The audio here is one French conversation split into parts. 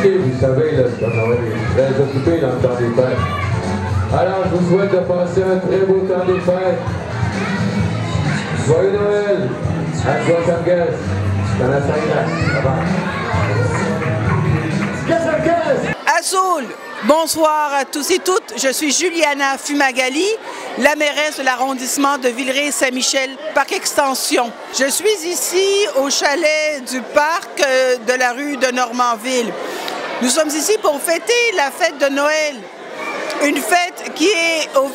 Vous savez, là, Noël est très occupé dans le temps des fêtes. Alors, je vous souhaite de passer un très beau temps des fêtes. Joyeux Noël! À toi, Sargues! Dans la Azul! Bonsoir à tous et toutes. Je suis Juliana Fumagalli, la mairesse de l'arrondissement de Villeray-Saint-Michel, Parc Extension. Je suis ici au chalet du parc de la rue de Normanville. Nous sommes ici pour fêter la fête de Noël. Une fête qui est au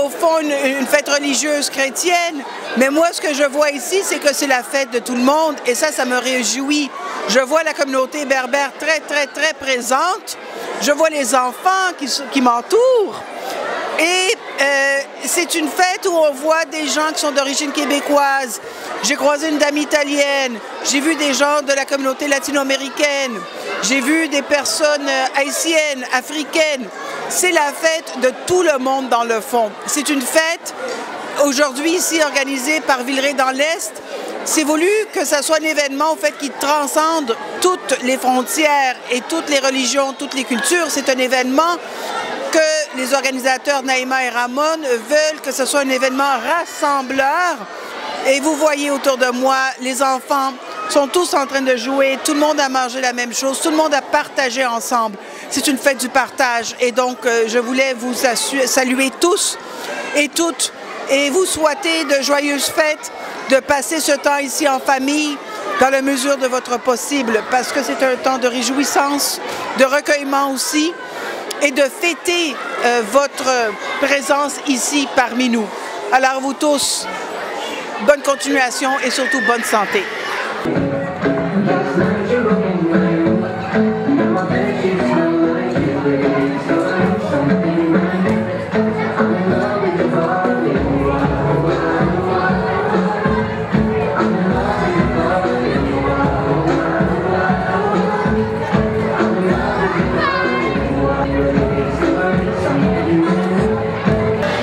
fond une fête religieuse chrétienne. Mais moi, ce que je vois ici, c'est que c'est la fête de tout le monde et ça me réjouit. Je vois la communauté berbère très présente. Je vois les enfants qui m'entourent. Et c'est une fête où on voit des gens qui sont d'origine québécoise. J'ai croisé une dame italienne. J'ai vu des gens de la communauté latino-américaine. J'ai vu des personnes haïtiennes, africaines. C'est la fête de tout le monde dans le fond. C'est une fête aujourd'hui ici organisée par Villeray dans l'Est. C'est voulu que ça soit un événement en fait, qui transcende toutes les frontières et toutes les religions, toutes les cultures. C'est un événement que les organisateurs Naïma et Ramon veulent que ce soit un événement rassembleur. Et vous voyez autour de moi, les enfants sont tous en train de jouer, tout le monde a mangé la même chose, tout le monde a partagé ensemble. C'est une fête du partage et donc je voulais vous saluer tous et toutes et vous souhaiter de joyeuses fêtes, de passer ce temps ici en famille dans la mesure de votre possible parce que c'est un temps de réjouissance, de recueillement aussi et de fêter votre présence ici parmi nous. Alors vous tous, bonne continuation et surtout bonne santé.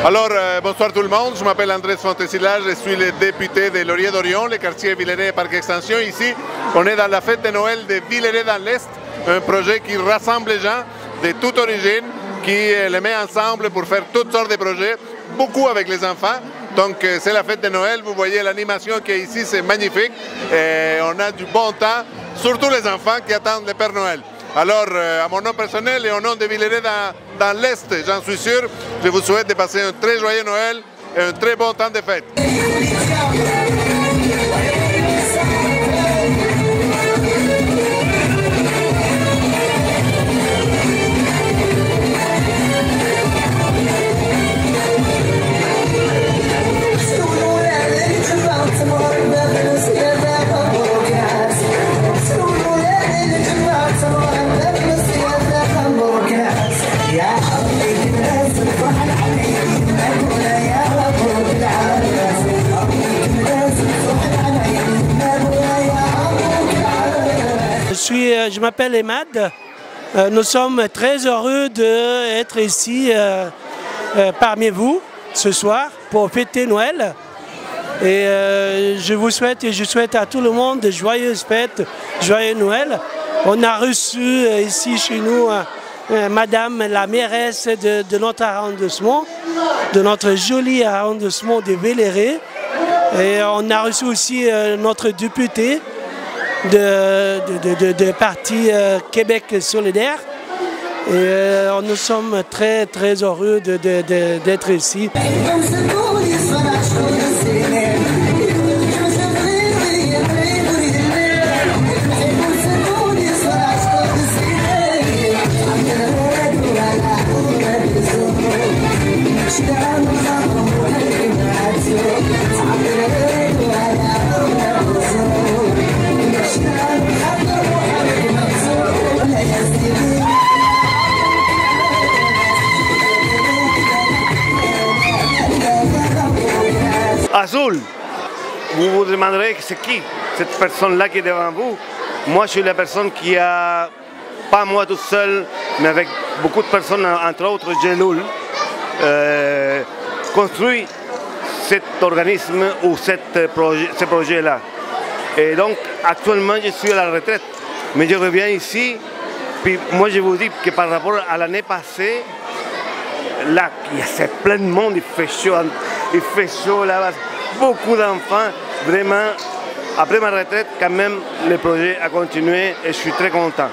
Alors, bonsoir tout le monde, je m'appelle Andrés Fontesilla, je suis le député de Laurier-d'Orion, le quartier Villeray Parc Extension. Ici, on est dans la fête de Noël de Villeray dans l'Est, un projet qui rassemble les gens de toute origine, qui les met ensemble pour faire toutes sortes de projets, beaucoup avec les enfants. Donc, c'est la fête de Noël, vous voyez l'animation qui est ici, c'est magnifique. Et on a du bon temps, surtout les enfants qui attendent le Père Noël. Alors, à mon nom personnel et au nom de Villeray dans l'Est, j'en suis sûr, je vous souhaite de passer un très joyeux Noël et un très bon temps de fête. Je m'appelle Emad. Nous sommes très heureux d'être ici parmi vous ce soir pour fêter Noël. Et je vous souhaite et je souhaite à tout le monde de joyeuses fêtes, joyeux Noël. On a reçu ici chez nous Madame la mairesse de notre arrondissement, de notre joli arrondissement de Villeray. Et on a reçu aussi notre député de parti Québec solidaire. Et nous sommes très heureux d'être ici. azul. Vous vous demanderez c'est qui cette personne-là qui est devant vous. Moi, je suis la personne qui a, pas moi tout seul, mais avec beaucoup de personnes, entre autres Jeloul, construit cet organisme ou ce projet-là. Et donc, actuellement, je suis à la retraite, mais je reviens ici. Puis moi, je vous dis que par rapport à l'année passée, là, c'est plein de monde, il fait chaud là-bas, beaucoup d'enfants, vraiment. Après ma retraite, quand même, le projet a continué et je suis très content.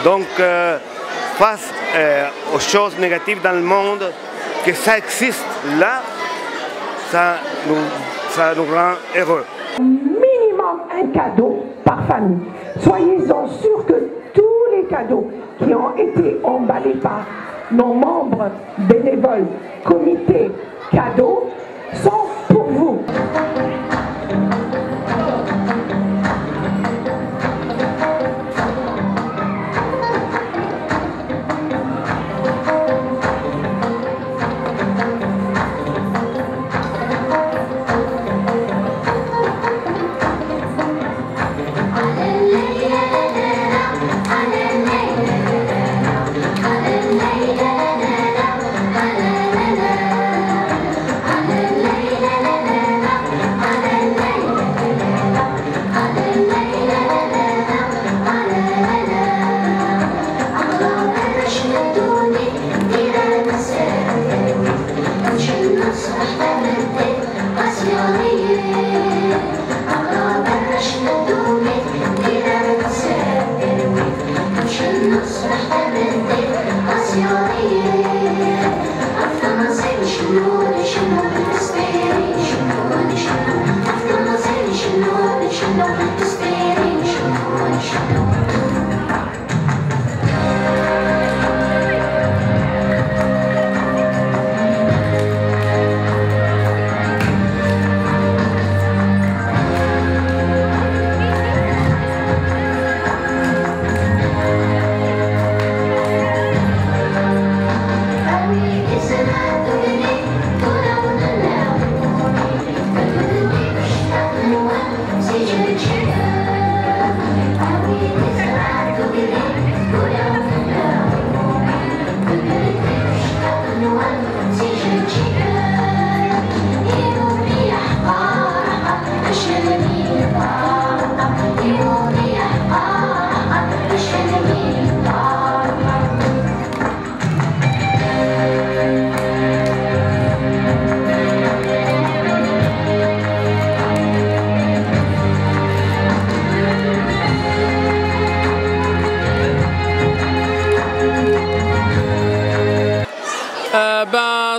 Donc, face aux choses négatives dans le monde, que ça existe là, ça nous rend heureux. Minimum un cadeau par famille. Soyez-en sûrs que tous les cadeaux qui ont été emballés par nos membres bénévoles, comité cadeaux, sont pour vous.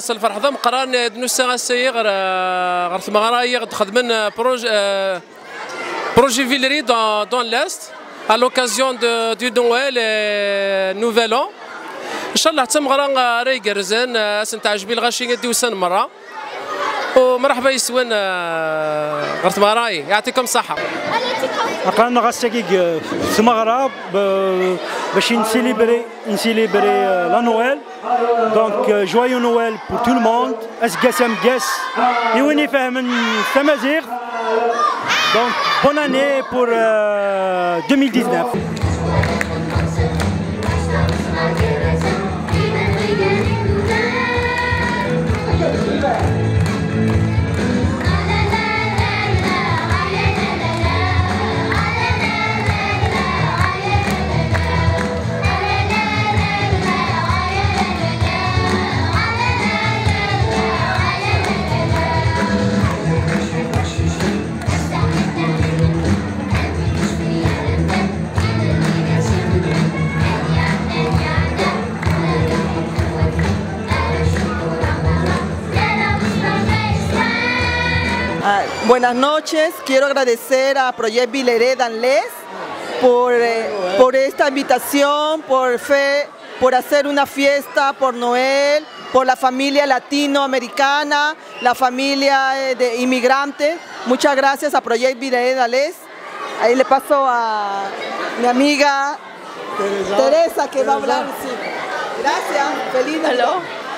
الفرح ضم قرار دنوسا غسي غير ثمغراي خدمنا projet Villeray dans l'Est à l'occasion du Noël et Nouvel An. إن شاء الله تم غرا راي جرزان سنتعجبي الغاشي ديوسان مرة ومرحبا يسوان غير ثمغراي يعطيكم الصحة. قرانا غاساكيك ثمغرا باش نسيليبري لا نويل. Donc joyeux Noël pour tout le monde. Asgasam Gas. Iwini fahmen Tamazir. Donc bonne année pour 2019. Buenas noches, quiero agradecer a Proyecto Villeray Danlès por esta invitación, por hacer una fiesta por Noel, por la familia latinoamericana, la familia de inmigrantes. Muchas gracias a Proyecto Villeray Danlès. Ahí le paso a mi amiga Teresa que va a hablar. Sí. Gracias, feliz Navidad.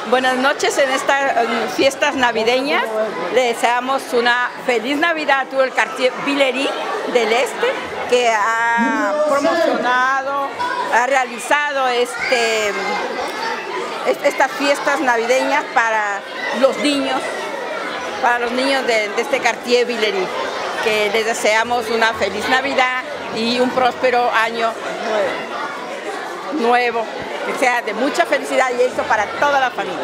buenas noches en estas fiestas navideñas. Le deseamos una feliz Navidad a todo el quartier Villery del Este, que ha promocionado, ha realizado estas fiestas navideñas para los niños de este quartier Villery. Que les deseamos una feliz Navidad y un próspero año nuevo, que sea de mucha felicidad y éxito para toda la familia.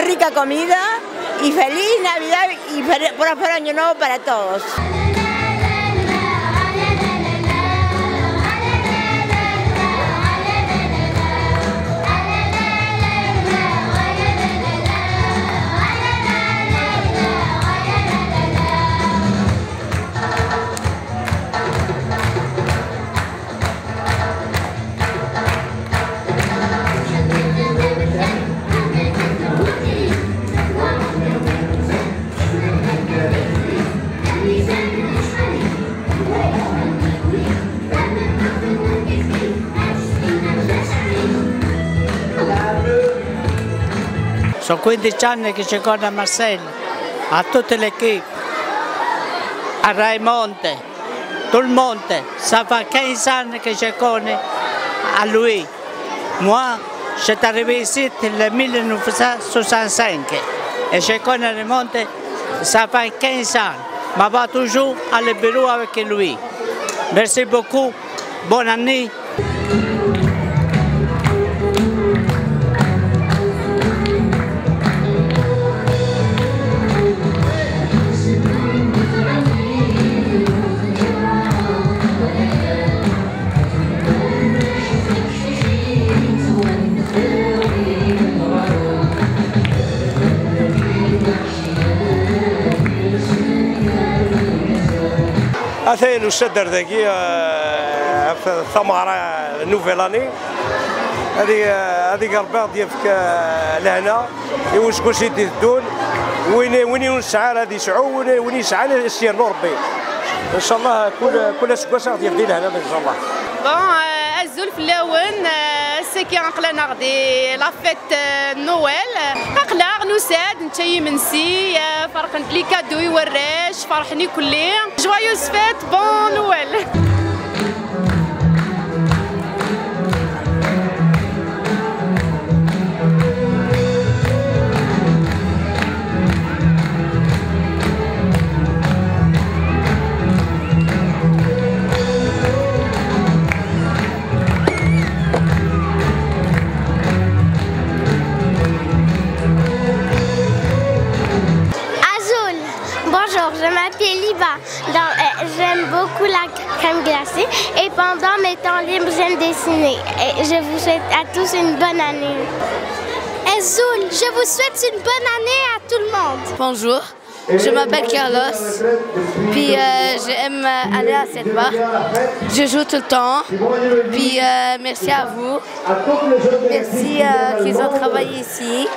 Rica comida y feliz Navidad y próspero año nuevo para todos. Sono 15 anni che gioco a Marseille, a tutte le equipe, a Raimonte, tout le monde. Ça fait 15 ans que je connais à lui. Moi, je suis arrivé ici en 1965 et je connais Raimonte, ça fait 15 ans. Je vais toujours à le bureau avec lui. Merci beaucoup, bonne année. أثناء الشدر ذاكي في الثمرة نوفيل أني هذيك رباط ديالك لهنا واش كلشي تدون وين ينشعل هذه شعو وين يشعل السير ربي ان شاء الله كل سكواسه غادي يبدا لهنا ان شاء الله. بون الزول في اللون سكي عقلنا غادي لا فيت نويل عقلا نساد نتاي منسي فرق لي كادو يوراش فرحني كلي جوايوز فيت بون نويل. Je m'appelle Liba, j'aime beaucoup la crème glacée et pendant mes temps libres j'aime dessiner. Et je vous souhaite à tous une bonne année. Azul, je vous souhaite une bonne année à tout le monde. Bonjour, je m'appelle Carlos, puis j'aime aller à cette bar. Je joue tout le temps, puis merci à vous, merci qu'ils ont travaillé ici.